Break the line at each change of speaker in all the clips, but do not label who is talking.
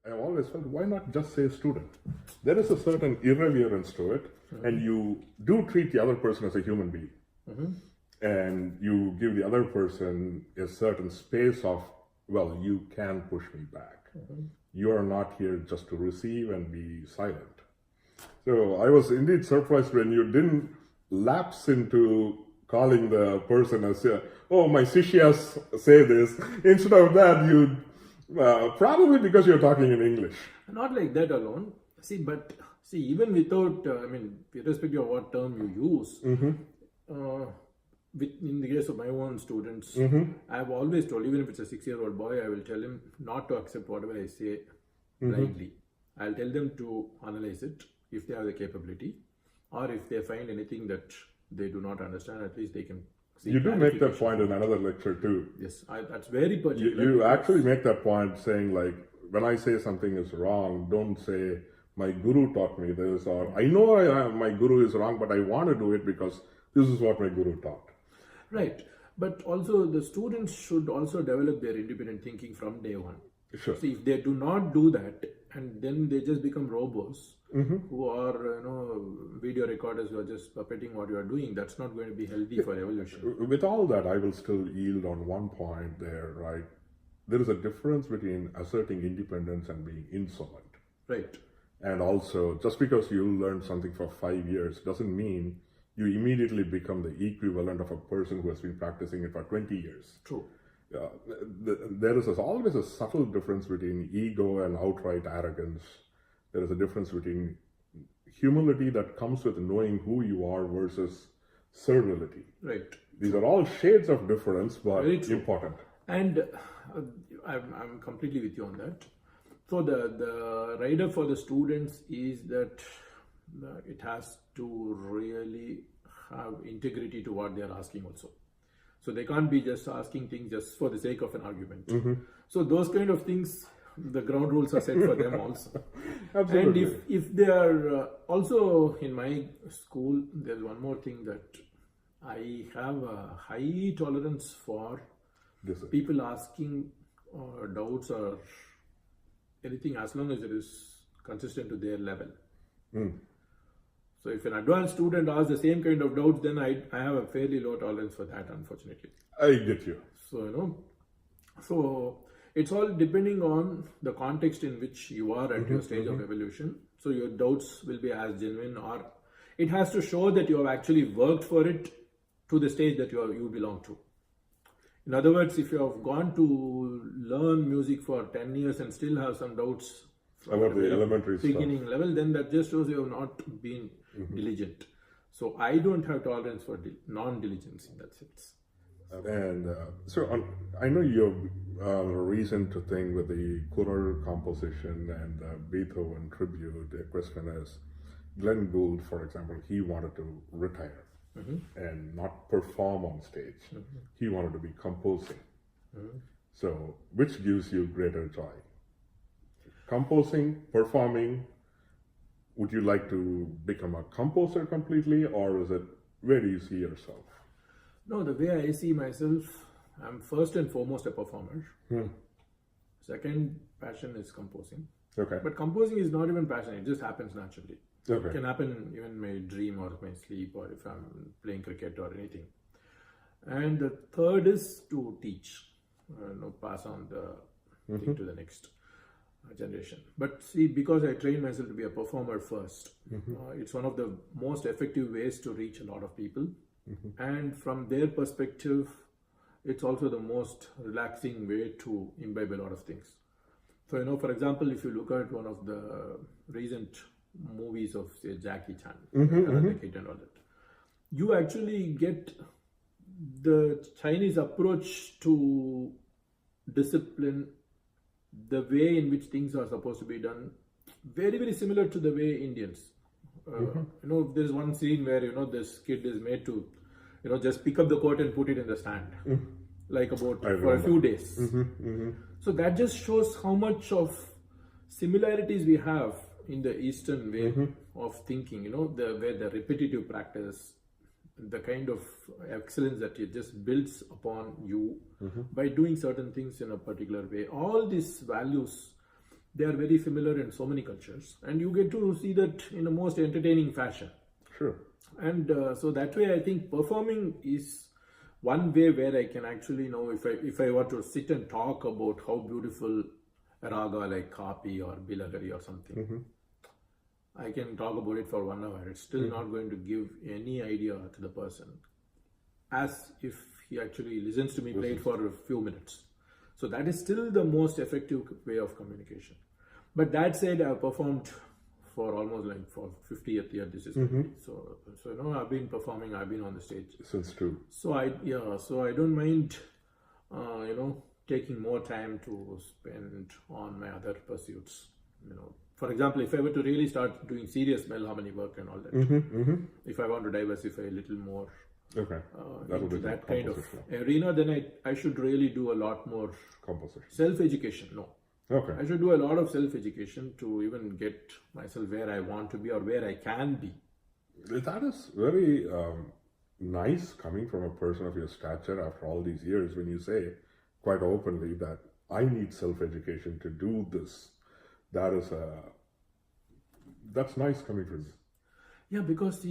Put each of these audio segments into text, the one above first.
I always felt, why not just say student? There is a certain irreverence to it, and you do treat the other person as a human being. And you give the other person a certain space of, well, you can push me back. You are not here just to receive and be silent. So I was indeed surprised when you didn't lapse into calling the person as, oh, my sishyas say this. Instead of that, you, probably because you're talking in English.
Not like that alone. But even without, irrespective of what term you use, in the case of my own students, I've always told, even if it's a 6-year-old boy, I will tell him not to accept whatever I say blindly. I'll tell them to analyze it if they have the capability, or if they find anything that they do not understand, at least they can see.
You do make that point in another lecture too.
Yes, that's very particular.
You actually make that point saying, like, when I say something is wrong, don't say, my guru taught me this, or I know my guru is wrong, but I want to do it because this is what my guru taught.
Right. But also the students should also develop their independent thinking from day one.
Sure.
See, if they do not do that, and then they just become robots who are, video recorders who are just puppeting what you are doing, that's not going to be healthy for evolution.
With all that, I will still yield on one point there, right? There is a difference between asserting independence and being insolent.
Right.
And also, just because you learned something for 5 years doesn't mean you immediately become the equivalent of a person who has been practicing it for 20 years.
True.
There is always a subtle difference between ego and outright arrogance. There is a difference between humility that comes with knowing who you are versus servility.
Right.
These are all shades of difference, but important.
And I'm completely with you on that. So the rider for the students is that it has to really have integrity to what they are asking also. So they can't be just asking things just for the sake of an argument. So those kind of things, the ground rules are set for them also.
Absolutely.
And if they are also in my school, there's one more thing that I have a high tolerance for people asking doubts or anything as long as it is consistent to their level. So if an advanced student asks the same kind of doubts, then I have a fairly low tolerance for that, unfortunately.
I get you.
So, so it's all depending on the context in which you are at your stage of evolution. So your doubts will be as genuine, or it has to show that you have actually worked for it to the stage that you belong to. In other words, if you have gone to learn music for 10 years and still have some doubts
about the elementary
beginning level, then that just shows you have not been diligent. So I don't have tolerance for non-diligence in that sense.
And so I know you have a recent thing with the choral composition and Beethoven tribute. The question is, Glenn Gould, for example, he wanted to retire and not perform on stage. He wanted to be composing. So which gives you greater joy? Composing, performing? Would you like to become a composer completely, or is it, where do you see yourself?
No, the way I see myself, I'm first and foremost a performer. Second passion is composing.
Okay.
But composing is not even passion, it just happens naturally.
Okay.
It can happen even in my dream or my sleep, or if I'm playing cricket or anything. And the third is to teach, pass on the thing to the next generation. But see, because I trained myself to be a performer first, it's one of the most effective ways to reach a lot of people. And from their perspective, it's also the most relaxing way to imbibe a lot of things. So, for example, if you look at one of the recent movies of, say, Jackie Chan, Karate Kid and all that, you actually get the Chinese approach to discipline, the way in which things are supposed to be done, very, very similar to the way Indians. There's one scene where, this kid is made to, just pick up the coat and put it in the stand, for a few days. So that just shows how much of similarities we have in the Eastern way of thinking, where the repetitive practice, the kind of excellence that it just builds upon you by doing certain things in a particular way. All these values, they are very similar in so many cultures, and you get to see that in a most entertaining fashion.
Sure.
And so that way, I think performing is one way where I can actually know if I were to sit and talk about how beautiful a raga like Kapi or Bilagari or something, I can talk about it for 1 hour. It's still not going to give any idea to the person as if he actually listens to me play it for a few minutes. So that is still the most effective way of communication. But that said, I've performed for almost like for 50th year. This is so I've been performing. I've been on the stage
since too.
So I don't mind, taking more time to spend on my other pursuits. For example, if I were to really start doing serious bell harmony work and all that, if I want to diversify a little more into that kind of arena, then I should really do a lot more
composition.
Self-education. No.
Okay.
I should do a lot of self-education to even get myself where I want to be or where I can be.
That is very nice coming from a person of your stature after all these years when you say quite openly that I need self-education to do this. That's nice coming from you.
Yeah, because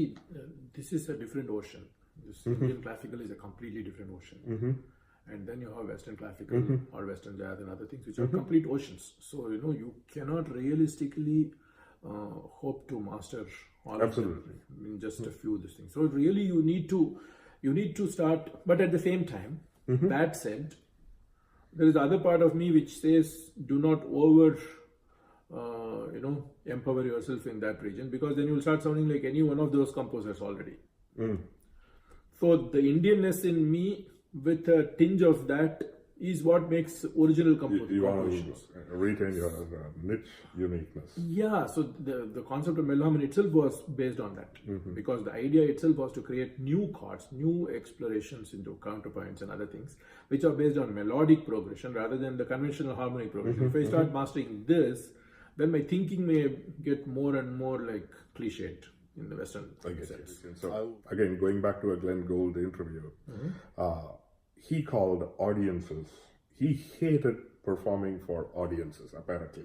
this is a different ocean. This Indian classical is a completely different ocean. And then you have Western classical or Western jazz and other things which are complete oceans. So, you cannot realistically hope to master all of them in just a few of these things. So really you need to start, but at the same time, that said, there is the other part of me which says do not empower yourself in that region, because then you'll start sounding like any one of those composers already. So the Indianness in me with a tinge of that is what makes original compositions.
You want to retain your niche uniqueness.
Yeah, so the concept of Melhaman itself was based on that, because the idea itself was to create new chords, new explorations into counterpoints and other things, which are based on melodic progression rather than the conventional harmonic progression. If I start mastering this, then my thinking may get more and more like cliched in the Western sense.
So again, going back to a Glenn Gould interview, he called audiences, he hated performing for audiences, apparently.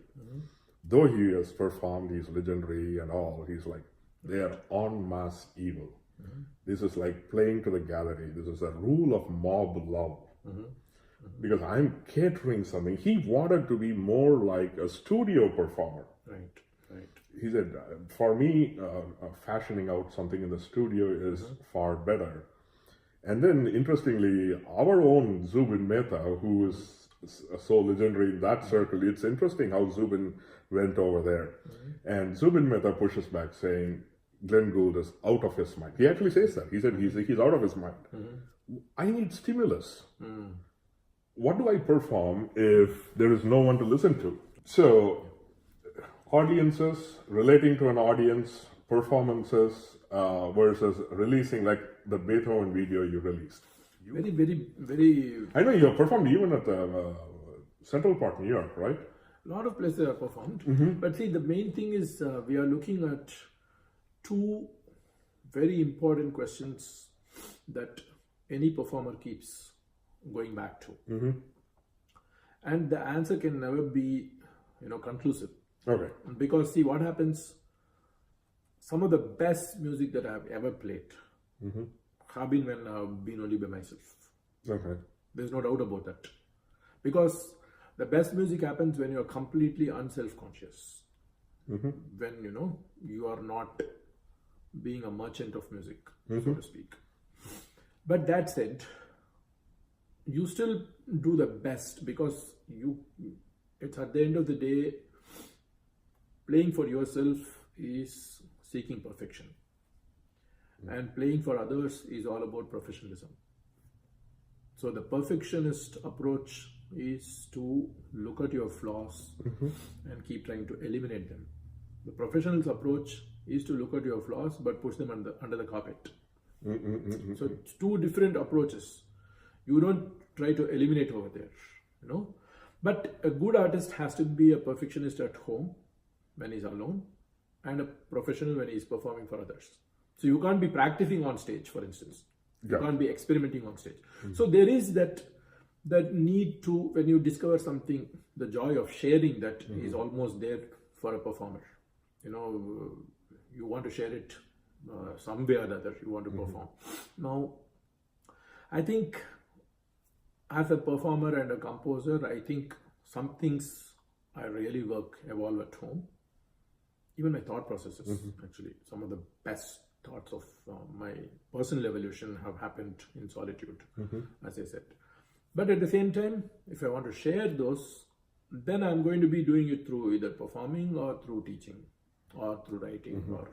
Though he has performed, he's legendary and all, he's like, they are en masse evil. This is like playing to the gallery. This is a rule of mob love. Because I'm catering something. He wanted to be more like a studio performer.
Right.
He said, for me, fashioning out something in the studio is far better. And then, interestingly, our own Zubin Mehta, who is so legendary in that circle, it's interesting how Zubin went over there. And Zubin Mehta pushes back saying, Glenn Gould is out of his mind. He actually says that. He said he's out of his mind. I need stimulus. What do I perform if there is no one to listen to? So, audiences, relating to an audience, performances versus releasing like the Beethoven video you released.
Very, very, very...
I know you have performed even at Central Park, New York, right?
A lot of places are performed. But see, the main thing is we are looking at two very important questions that any performer keeps going back to. And the answer can never be, conclusive.
Okay.
Because see, what happens, some of the best music that I've ever played have been when I've been only by myself. Okay. There's no doubt about that. Because the best music happens when you're completely unself-conscious. When, you are not being a merchant of music, so to speak. But that said, you still do the best because it's at the end of the day, playing for yourself is seeking perfection. And playing for others is all about professionalism. So the perfectionist approach is to look at your flaws and keep trying to eliminate them. The professional's approach is to look at your flaws but push them under the carpet. So it's two different approaches. You don't try to eliminate over there, But a good artist has to be a perfectionist at home when he's alone and a professional when he's performing for others. So you can't be practicing on stage, for instance. You can't be experimenting on stage. So there is that that need to, when you discover something, the joy of sharing that is almost there for a performer. You want to share it some way or other, you want to perform. Now, I think as a performer and a composer, I think some things I really evolve at home. Even my thought processes, actually, some of the best thoughts of my personal evolution have happened in solitude, as I said. But at the same time, if I want to share those, then I'm going to be doing it through either performing or through teaching or through writing or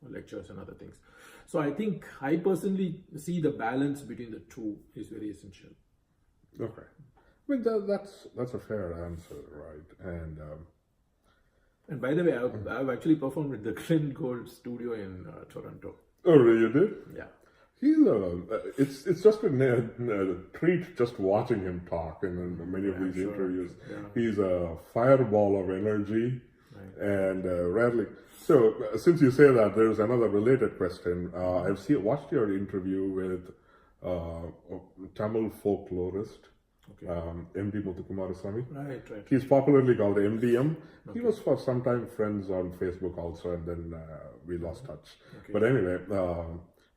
lectures and other things. So I think I personally see the balance between the two is very essential.
Okay. I mean, that's a fair answer, right?
And by the way, I've actually performed with the Glenn Gould studio in Toronto.
Oh, really? You did?
Yeah.
It's just a treat just watching him talk in many of these interviews. Yeah. He's a fireball of energy, and rarely. So, since you say that, there's another related question. I've watched your interview with Tamil folklorist. Okay. MD Muthukumaraswamy. Right. He's popularly called MDM. Okay. He was for some time friends on Facebook also, and then we lost touch. Okay. But anyway,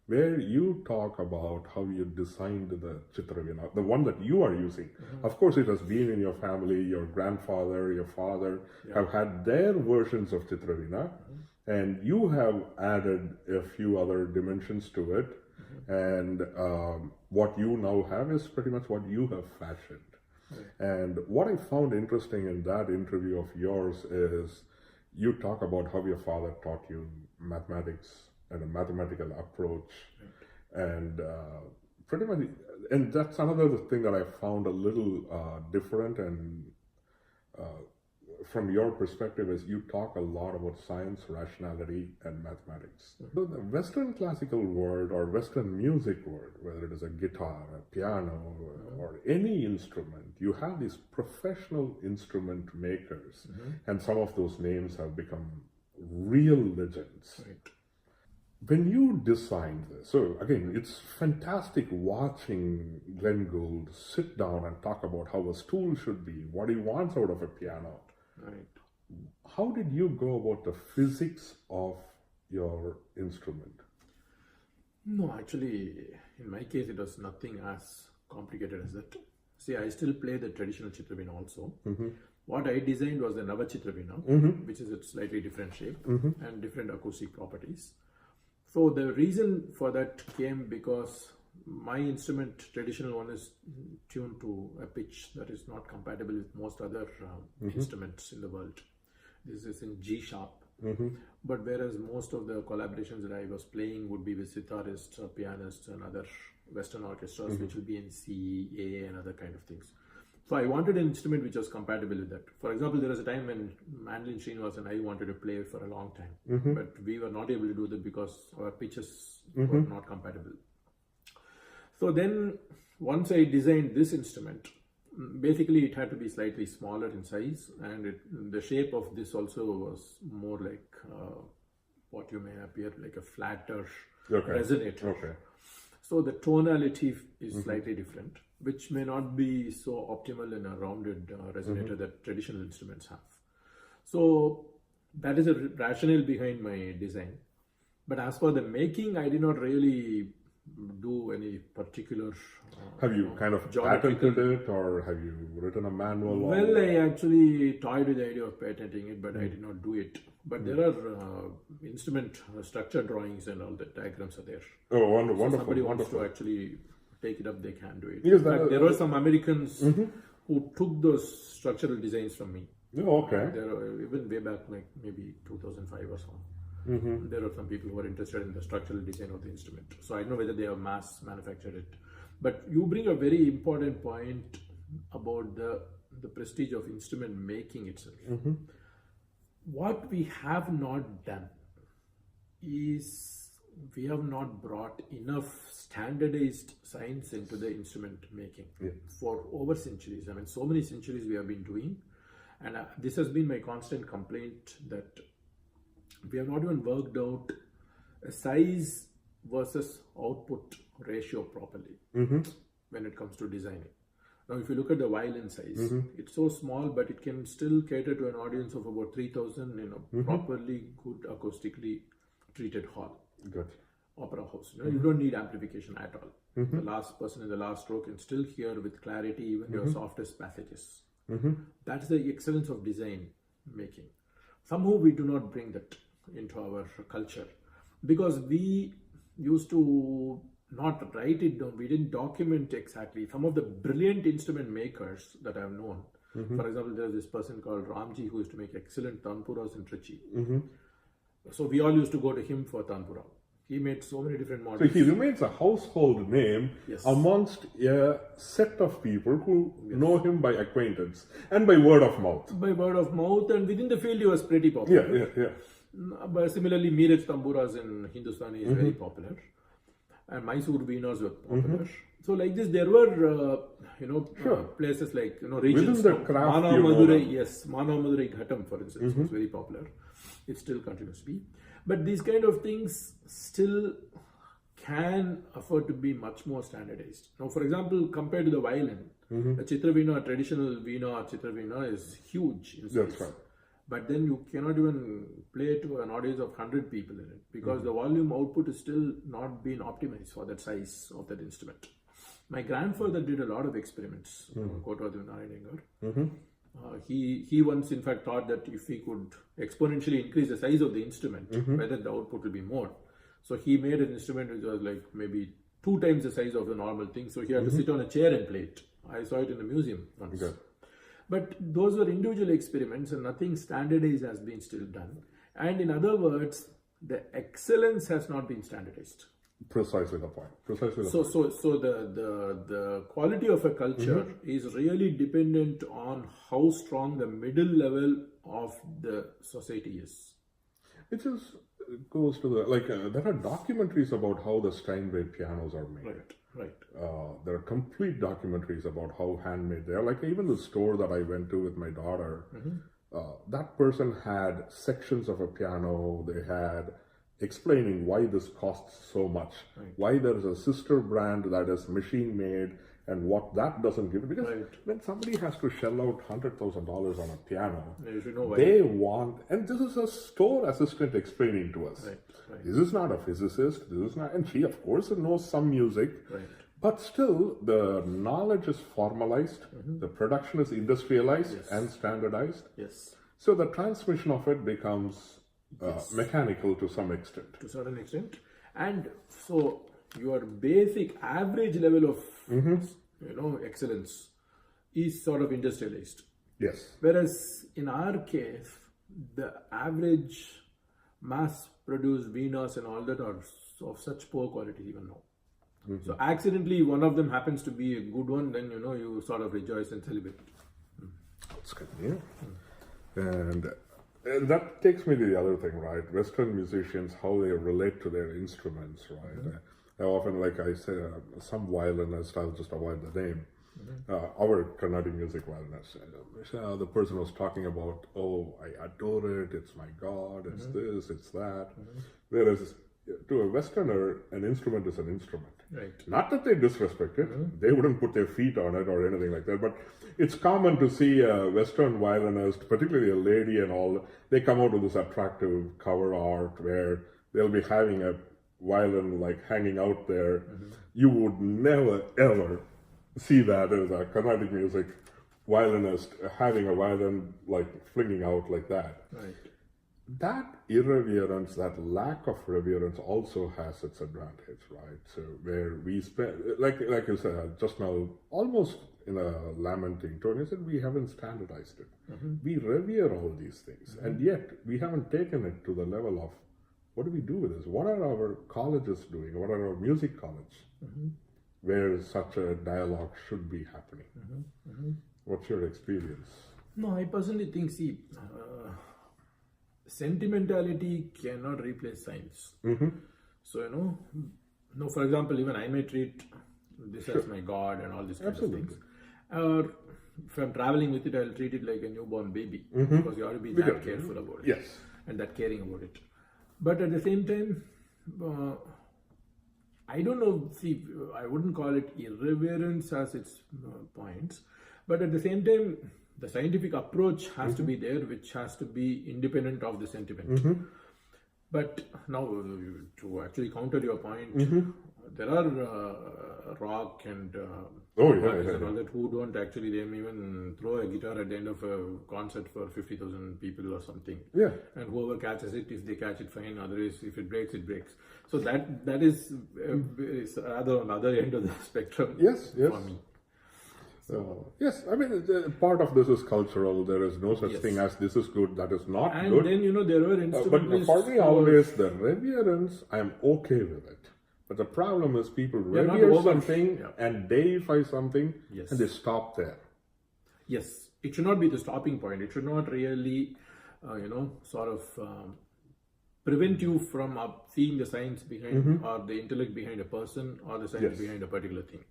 where you talk about how you designed the Chitravina, the one that you are using. Of course, it has been in your family. Your grandfather, your father have had their versions of Chitravina, and you have added a few other dimensions to it. And what you now have is pretty much what you have fashioned. And what I found interesting in that interview of yours is you talk about how your father taught you mathematics and a mathematical approach. And pretty much, and that's another thing that I found a little different and from your perspective is you talk a lot about science, rationality, and mathematics. So the Western classical world or Western music world, whether it is a guitar, a piano, or any instrument, you have these professional instrument makers, and some of those names have become real legends. Right. When you designed this, so again, it's fantastic watching Glenn Gould sit down and talk about how a stool should be, what he wants out of a piano. Right. How did you go about the physics of your instrument?
No, actually, in my case, it was nothing as complicated as that. See, I still play the traditional Chitravina also. What I designed was the Nava Chitravina, which is a slightly different shape and different acoustic properties. So the reason for that came because my instrument, traditional one, is tuned to a pitch that is not compatible with most other instruments in the world. This is in G sharp. But whereas most of the collaborations that I was playing would be with sitarists, pianists, and other Western orchestras, which will be in C, A, and other kind of things. So I wanted an instrument which was compatible with that. For example, there was a time when Mandolin Srinivas and I wanted to play for a long time, but we were not able to do that because our pitches were not compatible. So then, once I designed this instrument, basically it had to be slightly smaller in size, and the shape of this also was more like what you may appear like a flatter resonator. Okay. So the tonality is slightly different, which may not be so optimal in a rounded resonator that traditional instruments have. So that is a rationale behind my design. But as for the making, I did not really do any particular
have you kind of patented it, or have you written a manual?
Well, I actually toyed with the idea of patenting it, but I did not do it. But there are instrument structure drawings and all the diagrams are there.
Oh, wonderful!
So somebody wants to actually take it up, they can do it. Yes, there were some Americans who took those structural designs from me.
Oh, okay.
There are, even way back, like maybe 2005 or so. There are some people who are interested in the structural design of the instrument. So I don't know whether they have mass manufactured it. But you bring a very important point about the prestige of instrument making itself. What we have not done is we have not brought enough standardized science into the instrument making for over centuries. I mean, so many centuries we have been doing. And this has been my constant complaint that we have not even worked out a size versus output ratio properly when it comes to designing. Now, if you look at the violin size, it's so small, but it can still cater to an audience of about 3,000 in a properly good acoustically treated hall,
Gotcha.
opera house. You don't need amplification at all. The last person in the last row can still hear with clarity even your softest passages. That's the excellence of design making. Somehow we do not bring that into our culture because we used to not write it down. We didn't document exactly. Some of the brilliant instrument makers that I've known, for example, there's this person called Ramji who used to make excellent tanpuras in Trichy. So we all used to go to him for tanpura. He made so many different
So
models.
he remains a household name amongst a set of people who know him by acquaintance and by word of mouth.
By word of mouth, and within the field he was pretty popular. But similarly, Meeraj tamburas in Hindustani is very popular. And Mysore Veenas were popular. So like this, there were, places like, regions.
Within the craft,
Mana Madurai, Mana Madurai Ghatam, for instance, was very popular. It still continues to be. But these kind of things still can afford to be much more standardized. Now, for example, compared to the violin, a Chitravina, traditional Veena Chitravina is huge in size.
That's right.
But then you cannot even play to an audience of 100 people in it because the volume output is still not being optimized for that size of that instrument. My grandfather did a lot of experiments, Kotwadu Narayanengar. He once in fact thought that if he could exponentially increase the size of the instrument, whether the output will be more. So he made an instrument which was like maybe 2 times the size of the normal thing. So he had to sit on a chair and play it. I saw it in the museum once. Okay. But those were individual experiments and nothing standardized has been still done. And in other words, the excellence has not been standardized.
Precisely the point.
So the quality of a culture is really dependent on how strong the middle level of the society is.
It just goes to the, there are documentaries about how the Steinway pianos are made.
Right.
There are complete documentaries about how handmade they are. Like even the store that I went to with my daughter, that person had sections of a piano. They had explaining why this costs so much, why there is a sister brand that is machine made, and what that doesn't give. Because when somebody has to shell out $100,000 on a piano, they want, and this is a store assistant explaining to us. This is not a physicist. This is not, and she of course knows some music, but still the knowledge is formalized. The production is industrialized and standardized. So the transmission of it becomes mechanical to some extent. To a certain extent, and so your basic average level of excellence is sort of industrialized. Whereas in our case, the average mass-produced Veenas and all that are of such poor quality even now. So accidentally one of them happens to be a good one, then you sort of rejoice and celebrate. That's good, And that takes me to the other thing, right? Western musicians, how they relate to their instruments, right? I often, like I say, some violinist, I'll just avoid the name, our Carnatic music violinist, the person was talking about, I adore it, it's my God, it's this, it's that. Whereas to a Westerner, an instrument is an instrument. Not that they disrespect it, they wouldn't put their feet on it or anything like that, but it's common to see a Western violinist, particularly a lady and all, they come out with this attractive cover art where they'll be having a violin like hanging out there. You would never ever see that as a Carnatic music violinist having a violin like flinging out like that. That irreverence, that lack of reverence also has its advantage, right? So where we spend, like you said just now, almost in a lamenting tone, you said we haven't standardized it. We revere all these things, and yet we haven't taken it to the level of what do we do with this? What are our colleges doing? What are our music college? Where such a dialogue should be happening. What's your experience?
No, I personally think, sentimentality cannot replace science. So, for example, even I may treat this as my God and all these kinds of things. Or if I'm traveling with it, I'll treat it like a newborn baby because you have to be that careful about it and that caring about it. But at the same time, I don't know, see, I wouldn't call it irreverence as its points, but at the same time, the scientific approach has to be there, which has to be independent of the sentiment. But now, to actually counter your point, there are rock and artists and all that who don't actually, they may even throw a guitar at the end of a concert for 50,000 people or something.
Yeah.
And whoever catches it, if they catch it, fine. Otherwise, if it breaks, it breaks. So that is rather on the other end of the spectrum.
Yes.
For me.
Yes, I mean, part of this is cultural. There is no such thing as this is good, that is not
And
good.
then, there were instrumentalists.
But for me, always the reverence, I am okay with it. But the problem is people revere something and deify something and they stop there.
Yes, it should not be the stopping point. It should not really, sort of prevent you from seeing the science behind or the intellect behind a person or the science behind a particular thing.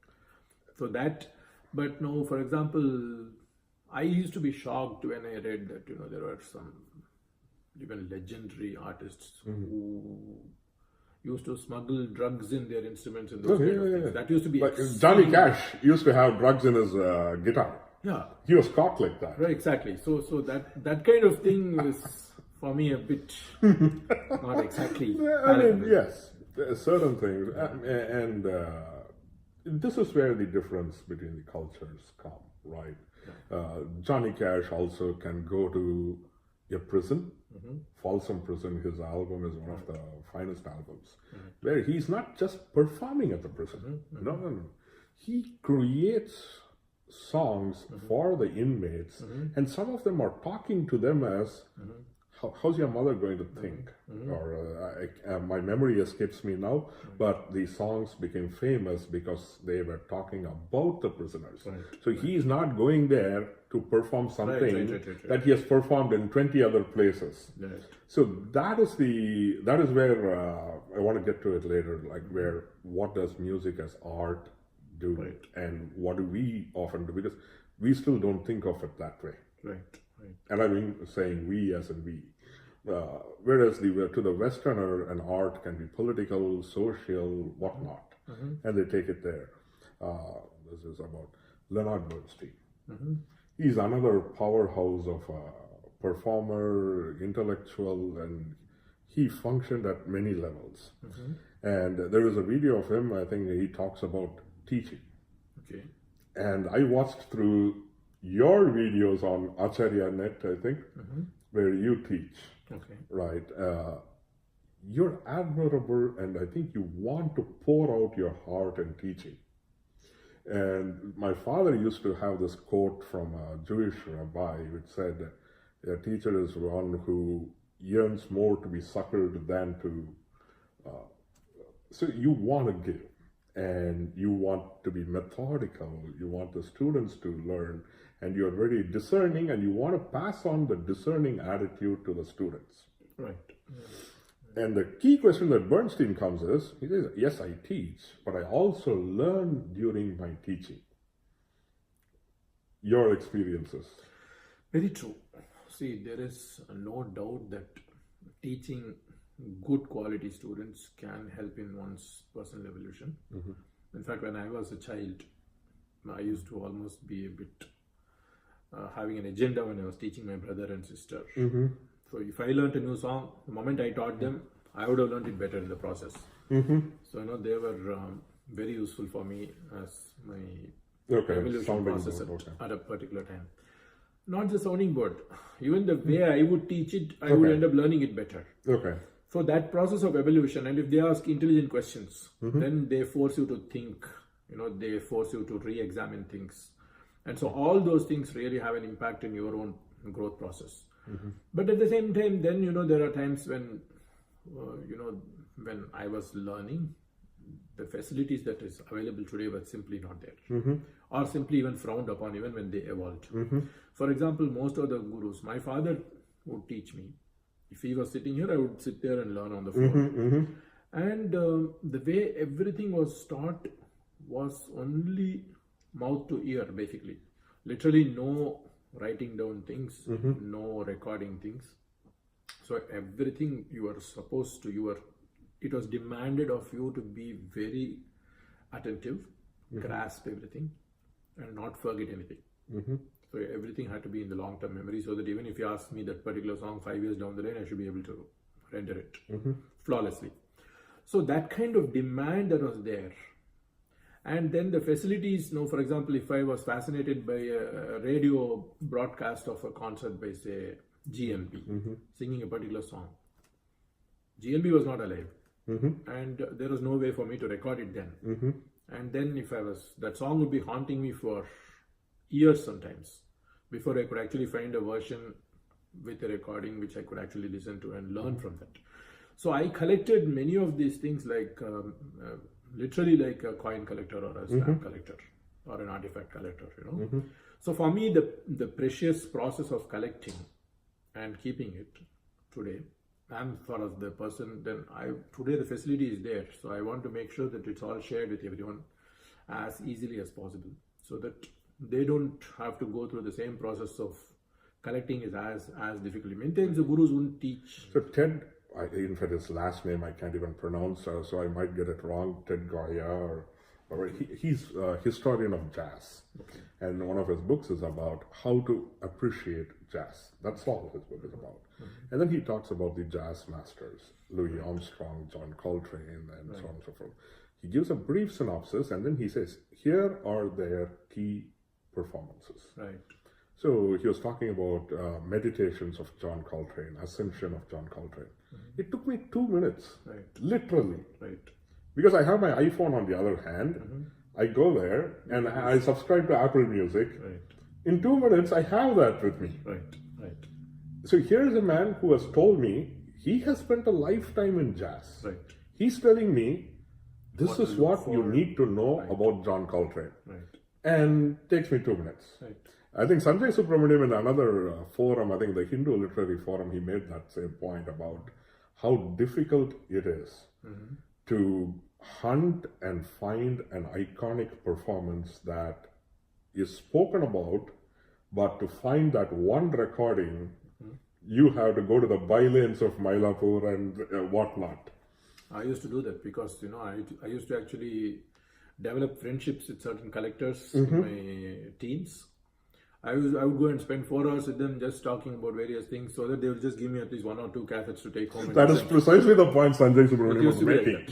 So that, but no, for example, I used to be shocked when I read that, there were some even legendary artists who used to smuggle drugs in their instruments and those kind of things. That used to be
like Johnny Cash used to have drugs in his guitar.
Yeah,
he was caught like that.
Right, exactly. So that kind of thing is for me a bit not exactly.
I mean, yes, there are certain things, and this is where the difference between the cultures come, right? Johnny Cash also can go to a prison. Folsom Prison, his album is one of the finest albums, where he's not just performing at the prison. No. He creates songs for the inmates, and some of them are talking to them as, how's your mother going to think? Or my memory escapes me now, but the songs became famous because they were talking about the prisoners. So he's not going there to perform something that he has performed in 20 other places. So that is where I want to get to it later, like what does music as art do, and what do we often do, because we still don't think of it that way. And I mean saying we as in we. Whereas to the Westerner, an art can be political, social, whatnot, and they take it there. This is about Leonard Bernstein. He's another powerhouse of a performer, intellectual, and he functioned at many levels. And there is a video of him, I think he talks about teaching. And I watched through your videos on Acharya Net, I think, where you teach. Right. You're admirable, and I think you want to pour out your heart in teaching. And my father used to have this quote from a Jewish rabbi which said, a teacher is one who yearns more to be suckled than to... So you want to give, and you want to be methodical, you want the students to learn, and you're very discerning, and you want to pass on the discerning attitude to the students. And the key question that Bernstein comes is, he says, yes, I teach, but I also learn during my teaching. Your experiences?
Very true. See, there is no doubt that teaching good quality students can help in one's personal evolution. In fact, when I was a child, I used to almost be a bit having an agenda when I was teaching my brother and sister. So if I learned a new song, the moment I taught them, I would have learned it better in the process. So, they were very useful for me as my evolution process at a particular time. Not the sounding board. Even the way I would teach it, I would end up learning it better. So that process of evolution, and if they ask intelligent questions, then they force you to think, they force you to re-examine things. And so all those things really have an impact in your own growth process. But at the same time, then, there are times when, when I was learning, the facilities that is available today were simply not there, or simply even frowned upon even when they evolved. For example, most of the gurus, my father would teach me. If he was sitting here, I would sit there and learn on the floor. And the way everything was taught was only mouth to ear, basically. Literally no writing down things, no recording things. So everything you were it was demanded of you to be very attentive, grasp everything, and not forget anything. So everything had to be in the long-term memory, so that even if you ask me that particular song 5 years down the line, I should be able to render it flawlessly. So that kind of demand that was there. And then the facilities, for example, if I was fascinated by a radio broadcast of a concert by, say, GLB, singing a particular song, GLB was not alive. And there was no way for me to record it then. And then that song would be haunting me for years sometimes before I could actually find a version with a recording which I could actually listen to and learn from that. So I collected many of these things, like literally like a coin collector or a stamp collector or an artifact collector, So for me, the precious process of collecting and keeping it today, I'm sort of the person, today the facility is there, so I want to make sure that it's all shared with everyone as easily as possible, so that they don't have to go through the same process of collecting is as difficult. Many times the gurus wouldn't teach.
So Ted, in fact his last name I can't even pronounce, so I might get it wrong, Ted Goya, or he's a historian of jazz. Okay. And one of his books is about how to appreciate jazz. That's all his book is about. And then he talks about the jazz masters, Louis Armstrong, John Coltrane, and so on and so forth. He gives a brief synopsis, and then he says, here are their key performances.
Right.
So he was talking about Meditations of John Coltrane, Ascension of John Coltrane. It took me 2 minutes, literally.
Right.
Because I have my iPhone on the other hand, I go there and I subscribe to Apple Music.
Right.
In 2 minutes, I have that with me.
Right.
So here's a man who has told me he has spent a lifetime in jazz.
Right.
He's telling me this is what you need to know about John Coltrane.
Right.
And takes me 2 minutes.
Right.
I think Sanjay Subramaniam in another forum, I think the Hindu Literary Forum, he made that same point about how difficult it is to hunt and find an iconic performance that is spoken about, but to find that one recording, you have to go to the bylanes of Mylapore and whatnot.
I used to do that because, I used to actually develop friendships with certain collectors in my teens. I would go and spend 4 hours with them just talking about various things, so that they will just give me at least 1 or 2 cassettes to take home.
That is precisely the point Sanjay Subramaniam was making.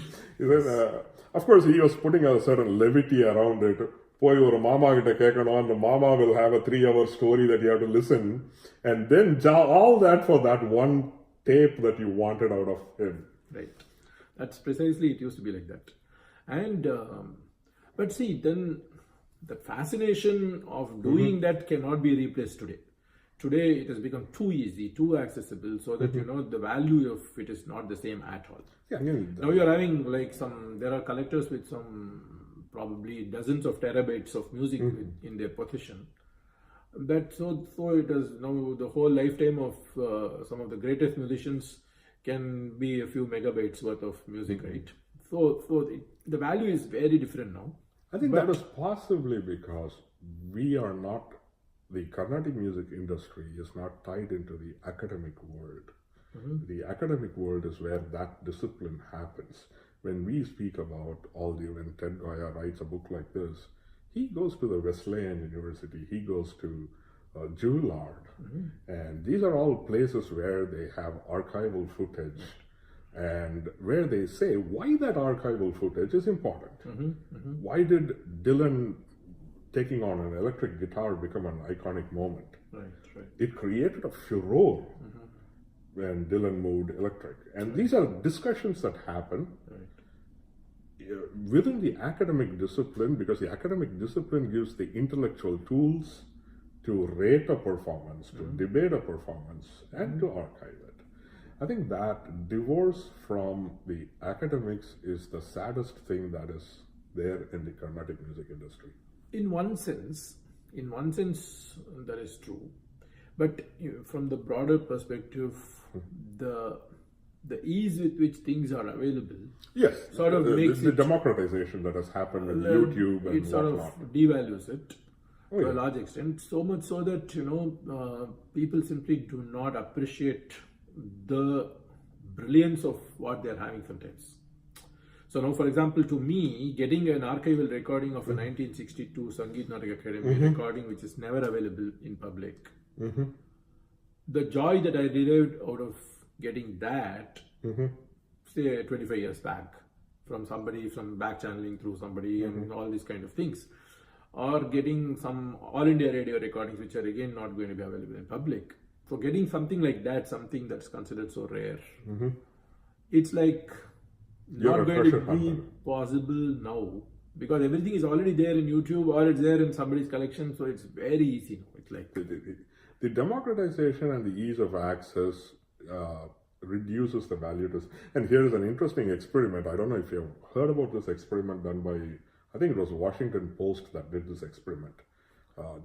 Of course, he was putting a certain levity around it. Poi or mama kitta kekano, and the mama will have a 3-hour story that you have to listen, and then all that for that one tape that you wanted out of him.
Right. That's precisely, it used to be like that. And but see, then the fascination of doing that cannot be replaced today. Today it has become too easy, too accessible, so that the value of it is not the same at all.
Yeah,
now you're having there are collectors with some probably dozens of terabytes of music in their possession. That so it is now the whole lifetime of some of the greatest musicians can be a few megabytes worth of music, right? So the value is very different now.
I think that is possibly because the Carnatic music industry is not tied into the academic world. The academic world is where that discipline happens. When we speak about when Ted Goya writes a book like this, he goes to the Wesleyan University, he goes to Juilliard, and these are all places where they have archival footage and where they say why that archival footage is important. Why did Dylan taking on an electric guitar become an iconic moment?
Right.
It created a furor when Dylan moved electric. And these are discussions that happen within the academic discipline, because the academic discipline gives the intellectual tools to rate a performance, to debate a performance, and to archive it. I think that divorce from the academics is the saddest thing that is there in the Carnatic music industry.
In one sense, that is true. But from the broader perspective, the ease with which things are available, sort of makes
the democratization that has happened with YouTube and
it sort
whatnot.
of devalues it to a large extent. So much so that people simply do not appreciate the brilliance of what they're having sometimes. So now, for example, to me, getting an archival recording of a 1962 Sangeet Natak Academy recording, which is never available in public, the joy that I derived out of getting that, say 25 years back, from somebody, from back channeling through somebody, and all these kind of things, or getting some All India Radio recordings, which are again not going to be available in public. So getting something like that, something that's considered so rare, it's like not going to be possible now, because everything is already there in YouTube or it's there in somebody's collection, so it's very easy now. It's like
the democratization and the ease of access reduces the value to. And here is an interesting experiment. I don't know if you've heard about this experiment done by, I think it was Washington Post that did this experiment.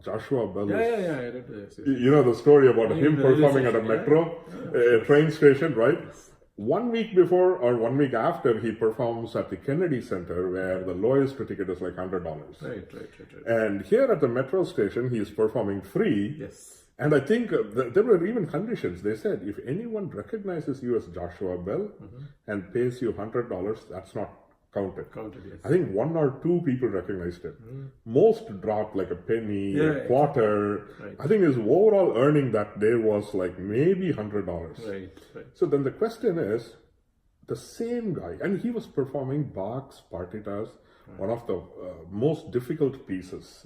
Joshua Bell.
I read this.
You know the story about him performing at a metro, a train station, right? 1 week before or 1 week after, he performs at the Kennedy Center, where the lowest ticket is like $100.
Right.
And here at the metro station, he is performing free.
Yes.
And I think there were even conditions. They said, if anyone recognizes you as Joshua Bell and pays you $100, that's not counted.
Yes.
I think 1 or 2 people recognized it. Most dropped like a penny, a quarter.
Right.
I think his overall earning that day was like maybe $100.
Right.
So then the question is, the same guy, and he was performing Bach's partitas, one of the most difficult pieces.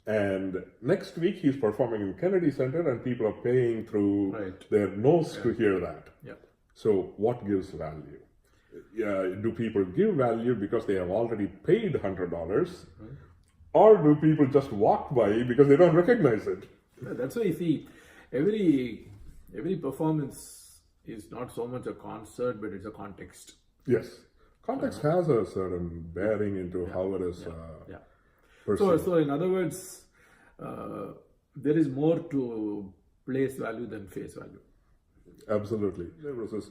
And next week he's performing in Kennedy Center, and people are paying through their nose to hear that. So what gives value? Do people give value because they have already paid $100, or do people just walk by because they don't recognize it?
That's why you see every performance is not so much a concert, but it's a context.
Yes, context has a certain bearing into how it is.
So in other words, there is more to place value than face value.
Absolutely. There was this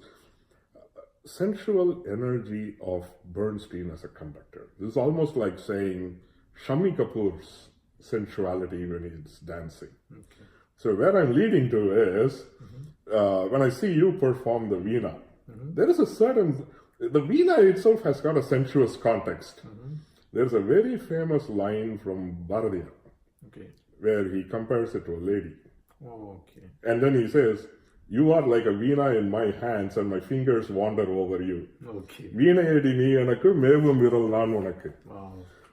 sensual energy of Bernstein as a conductor. This is almost like saying Shami Kapoor's sensuality when he's dancing. So where I'm leading to is, when I see you perform the veena, there is a certain, the veena itself has got a sensuous context. There's a very famous line from Bharatiya, where he compares it to a lady. And then he says, you are like a veena in my hands and my fingers wander over you. Veena-yedi nee enakku, mevum viral naan unakku.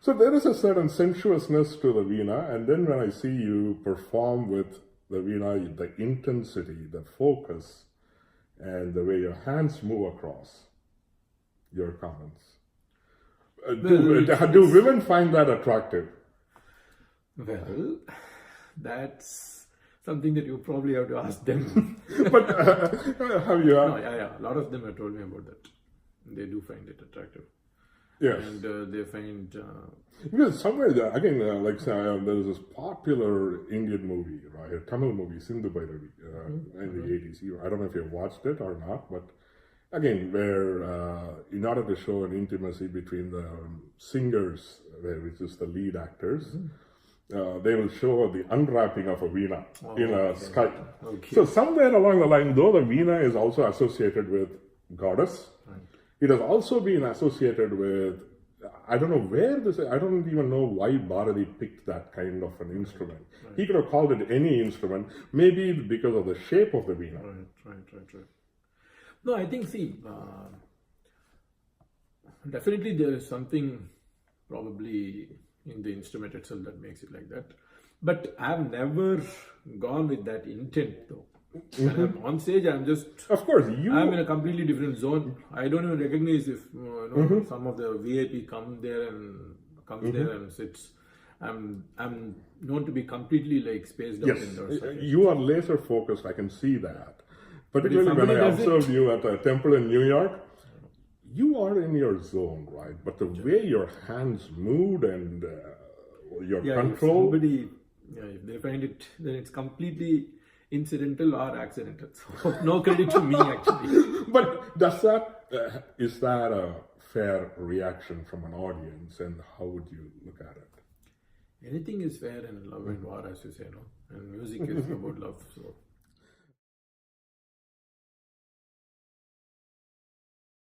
So there is a certain sensuousness to the veena, and then when I see you perform with the veena, the intensity, the focus, and the way your hands move across, your comments. Do women find that attractive?
Well, that's something that you probably have to ask them.
But have you?
A lot of them have told me about that. They do find it attractive.
Yes.
And they find...
because somewhere, again, like there is this popular Indian movie, right? A Tamil movie, Sindhu Bhairavi, in the 80s. I don't know if you've watched it or not, but again, where in order to show an intimacy between the singers, which is the lead actors, they will show the unwrapping of a veena in a sky. So somewhere along the line, though the veena is also associated with goddess, it has also been associated with, I don't know where this, I don't even know why Bharati picked that kind of an instrument. He could have called it any instrument, maybe because of the shape of the veena.
Right. No, I think, definitely there is something probably in the instrument itself that makes it like that. But I've never gone with that intent, though. When I'm on stage, I'm just...
Of course,
I'm in a completely different zone. I don't even recognize if some of the VIP comes there and sits. I'm known to be completely like spaced out indoors.
You are laser focused, I can see that. Particularly when I observed you at a temple in New York, you are in your zone, right? But the way your hands moved and your control...
If they find it, then it's completely incidental or accidental. So no credit to me, actually.
But is that a fair reaction from an audience, and how would you look at it?
Anything is fair in love and war, as you say, no? And music is about love, so...